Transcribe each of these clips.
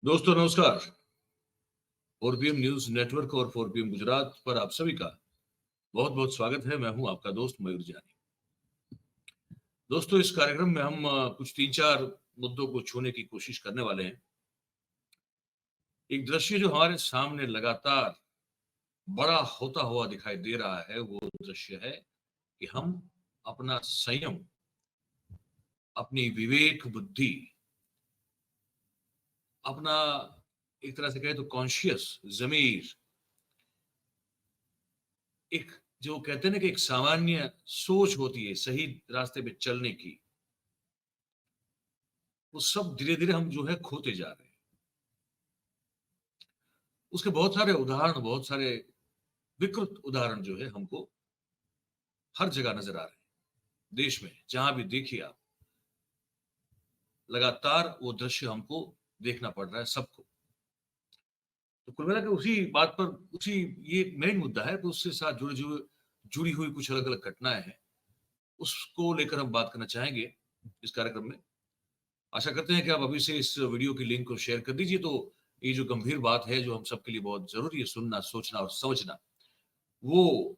दोस्तों नमस्कार। 4PM news network और 4PM गुजरात पर आप सभी का बहुत बहुत स्वागत है। मैं हूं आपका दोस्त मयूर जानी। दोस्तों इस कार्यक्रम में हम कुछ 3-4 मुद्दों को छूने की कोशिश करने वाले हैं। एक दृश्य जो हमारे सामने लगातार बड़ा होता हुआ दिखाई दे रहा है वो दृश्य है कि हम अपना संयम, अपनी विवेक बुद्धि, अपना एक तरह से कहे तो कॉन्शियस जमीर, एक जो कहते हैं ना कि एक सामान्य सोच होती है सही रास्ते पे चलने की, वो सब धीरे-धीरे हम जो है खोते जा रहे हैं। उसके बहुत सारे उदाहरण, बहुत सारे विकृत उदाहरण जो है हमको हर जगह नज़र आ रहे हैं। देश में जहाँ भी देखिए आप, लगातार वो दृश्य हमको देखना पड़ रहा है सबको। तो कुल मिला के उसी बात पर उसी ये मेन मुद्दा है, तो उससे साथ जुड़ी हुई कुछ अलग-अलग घटनाएँ हैं, उसको लेकर हम बात करना चाहेंगे इस कार्यक्रम में। आशा करते हैं कि आप अभी से इस वीडियो की लिंक को शेयर कर दीजिए, तो ये जो गंभीर बात है, जो हम सबके लिए बहुत ज़रूरी है सुनना, सोचना और समझना, वो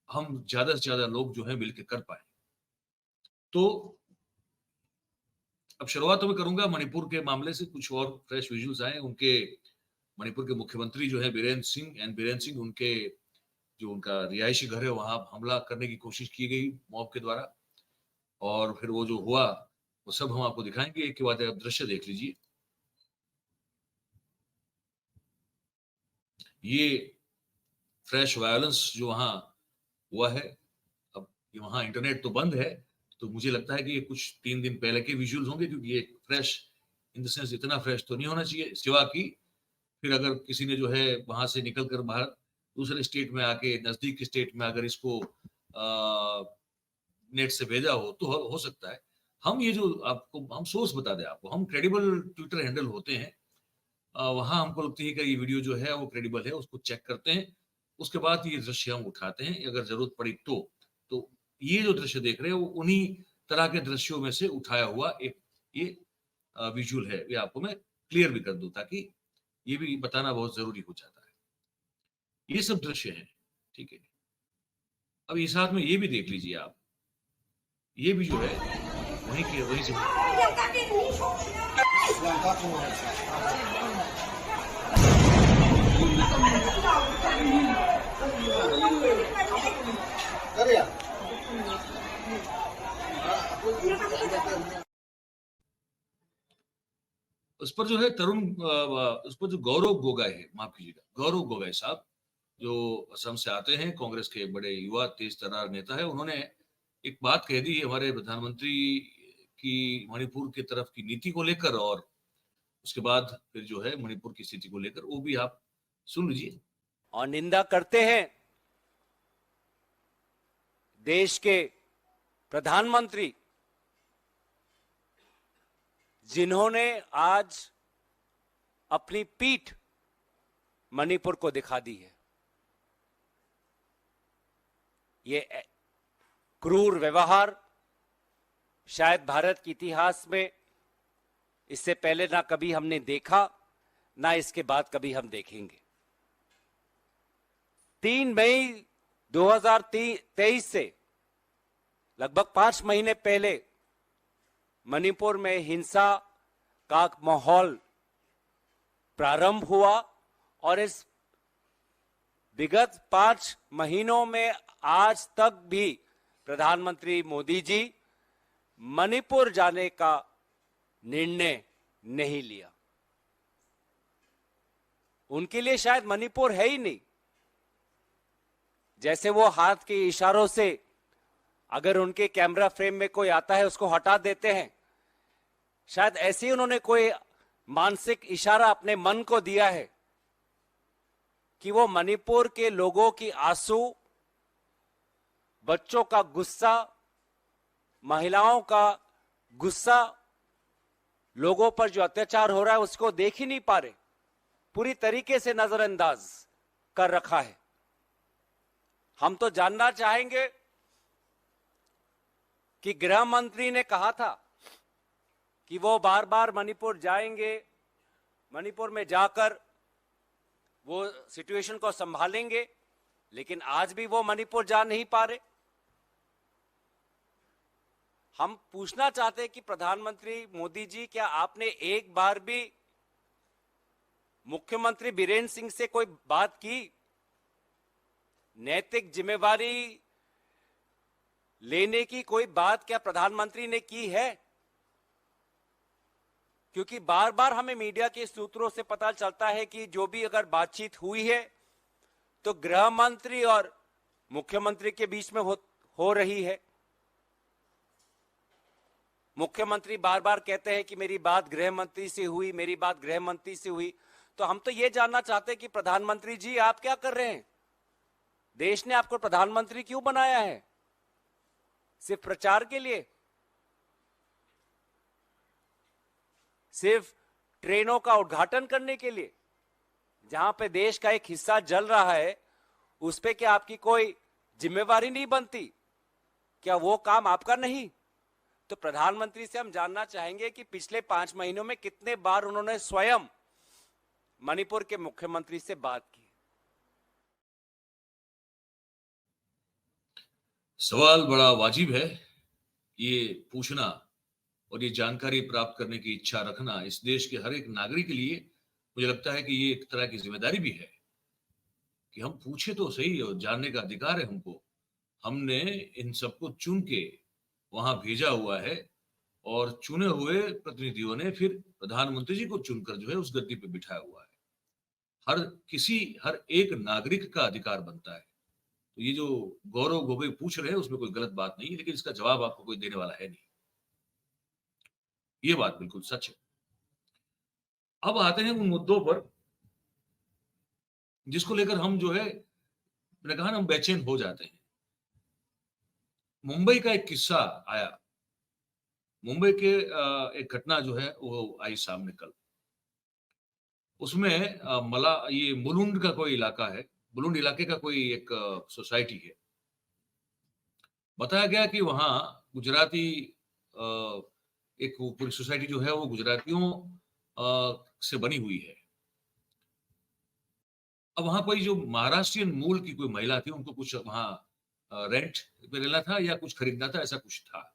हम ज़्यादा से ज़्यादा लोग जो हैं मिलके कर पाएँ। तो अब शुरुआत तो मैं करूँगा मणिपुर के मामले से, कुछ और फ्रेश विजुअल्स आए हैं। उनके मणिपुर के मुख्यमंत्री जो हैं बीरेन सिंह, उनके जो उनका रिहायशी घर है, वहाँ हमला करने की कोशिश की गई मॉब के द्वारा, और फिर वो जो हुआ, वो सब हम आपको दिखाएँगे। एक के बाद एक आप दृश्य देख लीजिए। ये फ्रेश वायलेंस जो वहाँ हुआ है। अब ये वहाँ इंटरनेट तो बंद है, तो मुझे लगता है कि ये कुछ 3 दिन पहले के विजुअल्स होंगे, क्योंकि ये फ्रेश इन द सेंस इतना फ्रेश तो नहीं होना चाहिए, सिवा कि फिर अगर किसी ने जो है वहाँ से निकल कर बाहर दूसरे स्टेट में आके, नज़दीक के स्टेट में अगर इसको नेट से भेजा हो, तो हो सकता है। हम ये जो आपको हम सोर्स बता दें आपको, हम क्रेडिबल ट्विटर हैंडल होते हैं, वहाँ हमको लगती है कि ये वीडियो जो है वो क्रेडिबल है, उसको चेक करते हैं। उसके बाद ये दृश्य हम उठाते हैं, अगर ज़रूरत पड़ी तो। तो ये जो दृश्य देख रहे हैं, वो उन्हीं तरह के दृश्यों में से उठाया हुआ एक ये विज़ुअल है। ये आपको मैं क्लियर भी कर दूँ, ताकि ये भी बताना बहुत ज़रूरी हो जाता है। ये सब दृश्य हैं, ठीक है? अब ये साथ में ये भी देख लीजिए आप, ये भी जो है वहीं से उस पर जो है उस पर जो गौरव गोगाई है, माफ़ कीजिएगा, गौरव गोगाई साहब, जो असम से आते हैं, कांग्रेस के बड़े युवा तेज-तर्रार नेता हैं, उन्होंने एक बात कह दी हमारे प्रधानमंत्री की मणिपुर की तरफ की नीति को लेकर, और उसके बाद फिर जो है मणिपुर की स्थिति को लेकर, वो भी आप सुन लीजिए। और निंदा करते हैं देश के प्रधानमंत्री, जिन्होंने आज अपनी पीठ मणिपुर को दिखा दी है। ये क्रूर व्यवहार शायद भारत के इतिहास में इससे पहले ना कभी हमने देखा, ना इसके बाद कभी हम देखेंगे। 3 मई 2023 से लगभग 5 महीने पहले मणिपुर में हिंसा का माहौल प्रारंभ हुआ, और इस विगत 5 महीनों में आज तक भी प्रधानमंत्री मोदी जी मणिपुर जाने का निर्णय नहीं लिया। उनके लिए शायद मणिपुर है ही नहीं। जैसे वो हाथ के इशारों से अगर उनके कैमरा फ्रेम में कोई आता है उसको हटा देते हैं, शायद ऐसे ही उन्होंने कोई मानसिक इशारा अपने मन को दिया है कि वो मणिपुर के लोगों की आंसू, बच्चों का गुस्सा, महिलाओं का गुस्सा, लोगों पर जो अत्याचार हो रहा है उसको देख ही नहीं पा रहे, पूरी तरीके से नजरअंदाज कर रखा है। हम तो जानना चाहेंगे कि गृह मंत्री ने कहा था कि वो बार बार मणिपुर जाएंगे मणिपुर में जाकर वो सिचुएशन को संभालेंगे, लेकिन आज भी वो मणिपुर जा नहीं पा रहे। हम पूछना चाहते हैं कि प्रधानमंत्री मोदी जी, क्या आपने एक बार भी मुख्यमंत्री बीरेन्द्र सिंह से कोई बात की? नैतिक जिम्मेवारी लेने की कोई बात क्या प्रधानमंत्री ने की है? क्योंकि बार बार हमें मीडिया के सूत्रों से पता चलता है कि जो भी अगर बातचीत हुई है तो गृह मंत्री और मुख्यमंत्री के बीच में हो रही है। मुख्यमंत्री बार बार कहते हैं कि मेरी बात गृह मंत्री से हुई, मेरी बात गृह मंत्री से हुई। तो हम तो ये जानना चाहते हैं कि प्रधानमंत्री जी आप क्या कर रहे हैं? देश ने आपको प्रधानमंत्री क्यों बनाया है? सिर्फ प्रचार के लिए? सिर्फ ट्रेनों का उद्घाटन करने के लिए? जहां पे देश का एक हिस्सा जल रहा है उस पे क्या आपकी कोई जिम्मेवारी नहीं बनती? क्या वो काम आपका नहीं? तो प्रधानमंत्री से हम जानना चाहेंगे कि पिछले 5 महीनों में कितने बार उन्होंने स्वयं मणिपुर के मुख्यमंत्री से बात की। सवाल बड़ा वाजिब है। ये पूछना और ये जानकारी प्राप्त करने की इच्छा रखना इस देश के हर एक नागरिक के लिए मुझे लगता है कि ये एक तरह की जिम्मेदारी भी है कि हम पूछे तो सही, और जानने का अधिकार है हमको। हमने इन सबको चुन के वहां भेजा हुआ है और चुने हुए प्रतिनिधियों ने फिर प्रधानमंत्री जी को चुनकर जो है उस गद्दी पे बिठाया हुआ है। हर एक नागरिक का अधिकार बनता है। तो ये जो गौरव गोगोई पूछ रहे हैं उसमें कोई गलत बात नहीं है, लेकिन इसका जवाब आपको कोई देने वाला है नहीं। ये बात बिल्कुल सच है। अब आते हैं उन मुद्दों पर जिसको लेकर हम जो है, मैंने कहा ना, हम बेचैन हो जाते हैं। मुंबई का एक किस्सा आया। मुंबई के एक घटना जो है वो आई सामने कल। उसमें ये मुलुंड का कोई इलाका है, मुलुंड इलाके का कोई एक सोसाइटी है। बताया गया कि वहां गुजराती एक पूरी सोसाइटी जो है वो गुजरातियों से बनी हुई है। अब वहां कोई जो महाराष्ट्रियन मूल की कोई महिला थी, उनको कुछ वहां रेंट पे लेना था या कुछ खरीदना था, ऐसा कुछ था।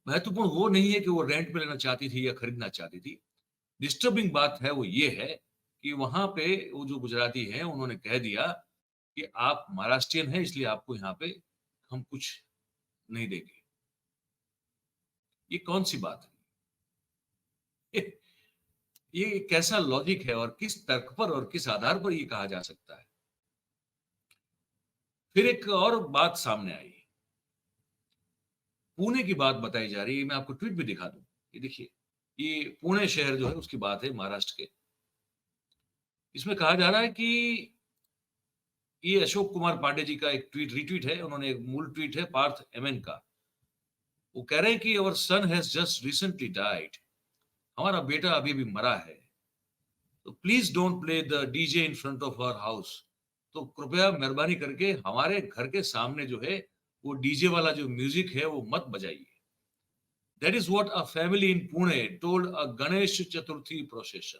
महत्वपूर्ण वो नहीं है कि वो रेंट पे लेना चाहती थी या खरीदना चाहती थी। डिस्टर्बिंग बात है वो ये है कि वहां पे वो जो गुजराती हैं उन्होंने कह दिया कि आप महाराष्ट्रियन हैं इसलिए आपको यहाँ पे हम कुछ नहीं देंगे। ये कौन सी बात है? ये कैसा लॉजिक है और किस तर्क पर और किस आधार पर ये कहा जा सकता है? फिर एक और बात सामने आई। पुणे की बात बताई जा रही है। मैं आपको ट्वीट भी दिखा दूं। ये देखिए, ये पुणे शहर जो है उसकी बात है, महाराष्ट्र के। इसमें कहा जा रहा है कि ये अशोक कुमार पांडे जी का एक रीट्वीट है। उन्होंने एक मूल ट्वीट है पार्थ एमएन का। वो कह रहे हैं कि our son has just recently died. हमारा बेटा अभी भी मरा है, तो please don't play the DJ in front of our house. तो कृपया मेहरबानी करके हमारे घर के सामने जो है वो डीजे वाला जो म्यूजिक है वो मत बजाइए। That is what a family in Pune told a Ganesh Chaturthi procession.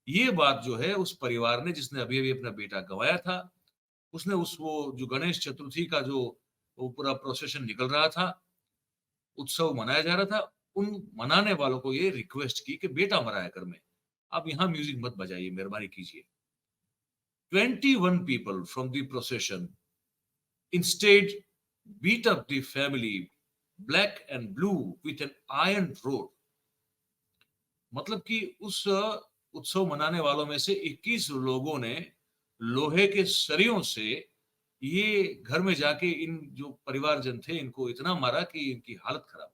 ये बात जो है उस परिवार ने जिसने अभी अभी अपना बेटा गंवाया था, उसने वो जो गणेश चतुर्थी का जो वो पूरा प्रोसेशन निकल रहा था, उत्सव मनाया जा रहा था, उन मनाने वालों को ये रिक्वेस्ट की कि बेटा मरा है घर में, आप यहाँ म्यूजिक मत बजाइए, मेहरबानी कीजिए। 21 people from the procession instead beat up the family black and blue with an iron rod। मतलब कि उस उत्सव मनाने वालों में से 21 लोगों ने लोहे के सरियों से ये घर में जाके इन जो परिवारजन थे इनको इतना मारा कि इनकी हालत खराब।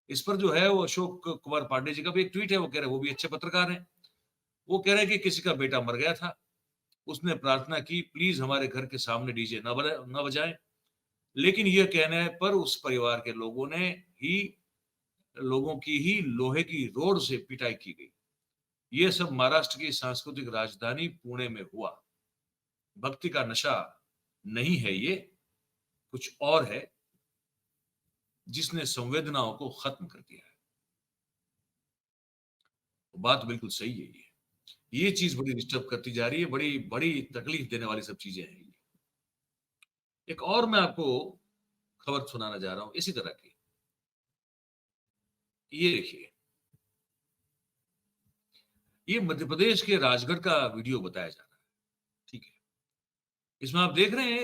इस पर जो है वो अशोक कुमार पांडे जी का भी एक ट्वीट है। वो कह रहे हैं, वो भी अच्छे पत्रकार हैं, वो कह रहे हैं कि किसी का बेटा मर गया था, उसने प्रार्थना की प्लीज हमारे घर के सामने डीजे न बजाएं। लेकिन यह कहने पर उस परिवार के लोगों की ही लोहे की रोड से पिटाई की गई। यह सब महाराष्ट्र की सांस्कृतिक राजधानी पुणे में हुआ। भक्ति का नशा नहीं है ये, कुछ और है जिसने संवेदनाओं को खत्म कर दिया है। बात बिल्कुल सही है ये चीज बड़ी डिस्टर्ब करती जा रही है, बड़ी बड़ी तकलीफ देने वाली सब चीजें हैं ये। एक और मैं आपको खबर सुनाना जा रहा हूं इसी तरह की। ये देखिए, ये मध्य प्रदेश के राजगढ़ का वीडियो बताया जा रहा है। ठीक है, इसमें आप देख रहे हैं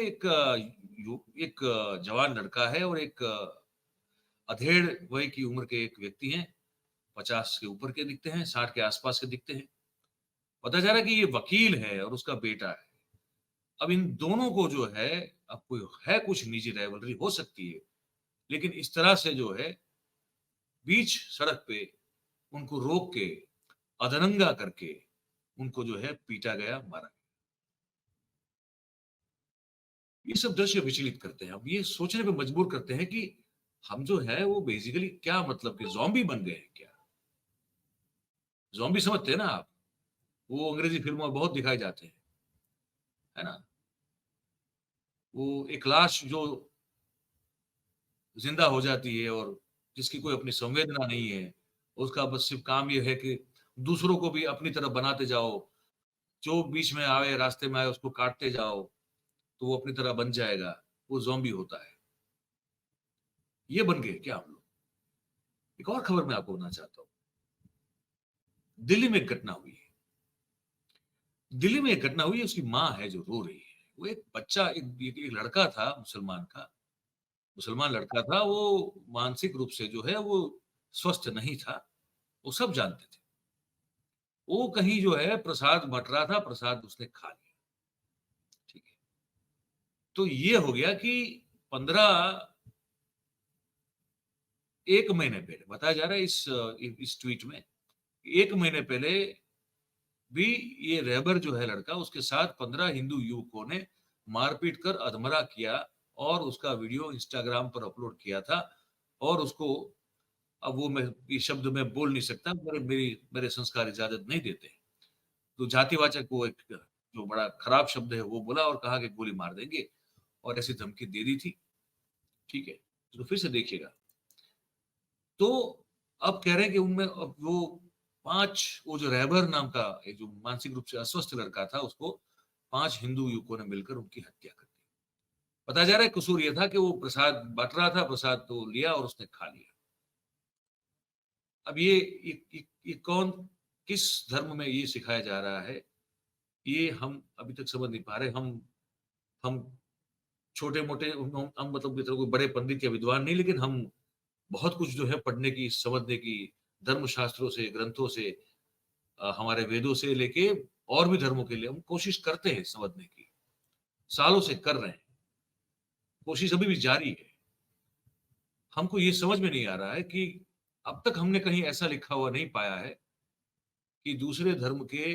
एक जवान लड़का है और एक अधेड़ वय की उम्र के एक व्यक्ति हैं। 50 के ऊपर के दिखते हैं, 60 के आसपास के दिखते हैं। पता जा रहा है कि ये वकील है और उसका बेटा है। अब इन दोनों को जो है, अब कोई है कुछ निजी राइवलरी हो सकती है, लेकिन इस तरह से जो है बीच सड़क पे उनको रोक के अधरंगा करके उनको जो है पीटा गया, मारा गया। ये सब दृश्य विचलित करते हैं। अब ये सोचने पे मजबूर करते हैं कि हम जो है वो बेसिकली क्या, मतलब कि ज़ॉम्बी बन गए हैं क्या? ज़ॉम्बी समझते हैं ना आप? वो अंग्रेजी फ़िल्मों में बहुत दिखाए जाते हैं, है ना? वो एक लाश जो ज़िंदा हो जाती है और जिसकी कोई अपनी संवेदना नहीं है, उसका बस सिर्फ़ काम ये है कि दूसरों को भी अपनी तरफ बनाते जाओ, जो बीच में आए, रास्ते में आए उसको काटते जाओ, तो वो अपनी तरह बन जाएगा, वो ज़ॉम्बी होता है। ये बन गए क्या हम लोग? एक और खबर मैं आपको बताना चाहता हूँ। दिल्ली में एक घटना हुई है। दिल्ली में एक घटना हुई है, उसकी माँ है जो रो रही है। वो एक बच्चा, एक लड़का था मुसलमान का, मुसलमान लड़का था, वो मानसिक रूप से जो है वो स्वस्थ नहीं था, वो सब जानते थे। वो कहीं जो है प्रसाद बँट रहा था, प्रसाद उसने खा लिया, ठीक है। तो ये हो गया कि 15 1 महीने पहले बताया जा रहा है इस ट्वीट में, 1 महीने पहले भी ये रहबर जो है लड़का, उसके साथ 15 हिंदू युवकों ने मारपीट कर अधमरा किया और उसका वीडियो इंस्टाग्राम पर अपलोड किया था। और उसको, अब वो मैं ये शब्द मैं बोल नहीं सकता, मेरे संस्कार इजाज़त नहीं देते। तो जातिवाचक वो एक जो बड़ा खराब शब्द है वो बोला और कहा कि गोली मार देंगे और ऐसी धमकी दे दी थी, ठीक है? तो फिर से देखिएगा। तो अब कह रहे हैं कि उनमें अब वो 5, वो जो रहबर नाम का एक जो मानसिक रूप से अस्वस्थ लड़का था, उसको 5 हिंदू युवकों ने मिलकर उनकी हत्या कर दी। बताया जा रहा है कसूर ये था कि वो प्रसाद बाँट रहा था, प्रसाद तो लिया और उसने खा लिया। अब ये कौन, किस धर्म में ये सिखाया जा रहा है, ये हम अभी तक समझ नहीं पा रहे। हम छोटे-मोटे हम मतलब इतना कोई बड़े पंडित या विद्वान नहीं, लेकिन हम बहुत कुछ जो है पढ़ने की, समझने की, धर्म शास्त्रों से, ग्रंथों से, हमारे वेदों से लेके और भी धर्मों के लिए हम कोशिश करते हैं समझने की। सालों से कर रहे हैं, कोशिश अभी भी जारी है। हमको ये समझ में नहीं आ रहा है कि अब तक हमने कहीं ऐसा लिखा हुआ नहीं पाया है कि दूसरे धर्म के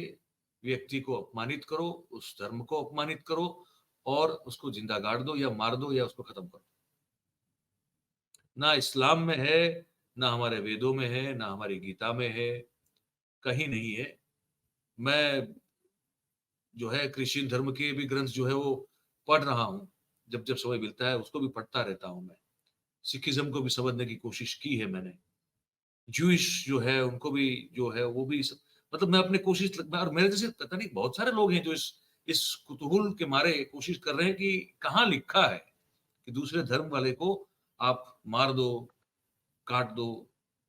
व्यक्ति को अपमानित करो, उस धर्म को अपमानित करो और उसको ज़िंदा गाड़ दो या मार दो या उसको खत्म कर दो। ना इस्लाम में है, ना हमारे वेदों में है, ना हमारी गीता में है, कहीं नहीं है। मैं जो है क्रिश्चियन धर्म के भी ग्रंथ जो है वो पढ़ रहा हूँ। जब-जब समय मिलता है उसको भी पढ़ता रहता हूँ मैं। सिखिज़्म को भी समझने की कोशिश की है मैंने। ज्यूइश जो है उनको भी जो है वो भी स मतलब मैं अपनी कोशिश और मेरे जैसे पता नहीं बहुत सारे लोग हैं जो इस कुतूहल के मारे कोशिश कर रहे हैं कि कहाँ लिखा है कि दूसरे धर्म वाले को आप मार दो, काट दो,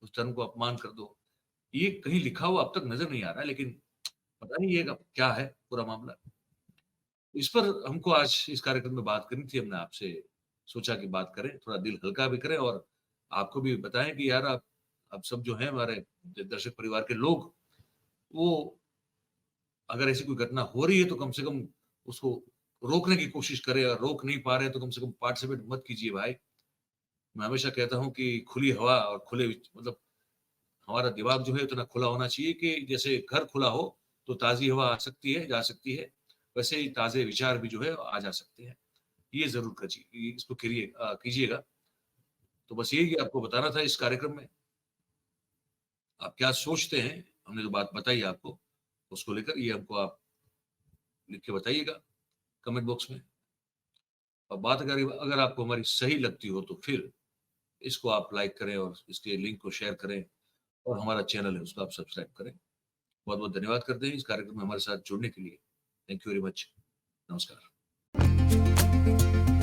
उस धर्म को अपमान कर दो। ये कहीं लिखा हुआ अब तक नज़र नहीं आ रहा है, लेकिन पता नहीं ये अब क्या है पूरा मामला। इस पर हमको आज इस कार्यक्रम में बात करनी थी, हमने आपसे सोचा कि बात करें, थोड़ा दिल हल्का भी करें और आपको भी बताएँ कि यार आप सब जो हैं हमारे दर्शक परिवार के लोग, वो अगर ऐसी कोई घटना हो रही है तो कम से कम उसको रोकने की कोशिश करें, और रोक नहीं पा रहे हैं तो कम से कम पार्टिसिपेट मत कीजिए भाई। मैं हमेशा कहता हूँ कि खुली हवा और खुले विच मतलब हमारा दिमाग जो है इतना खुला होना चाहिए कि जैसे घर खुला हो तो ताज़ी हवा आ सकती है, जा सकती है, वैसे ही ताज़े विचार भी जो है आ जा सकते हैं। ये ज़रूर इसको कीजिएगा। तो बस यही आपको बताना था इस कार्यक्रम में। आप क्या सोचते हैं? हमने जो बात बताई आपको, उसको लेकर ये हमको आप लिख के बताइएगा कमेंट बॉक्स में। और बात अगर आपको हमारी सही लगती हो तो फिर इसको आप लाइक करें और इसके लिंक को शेयर करें और हमारा चैनल है उसको आप सब्सक्राइब करें। बहुत बहुत धन्यवाद करते हैं इस कार्यक्रम में हमारे साथ जुड़ने के लिए। Thank you very much. नमस्कार।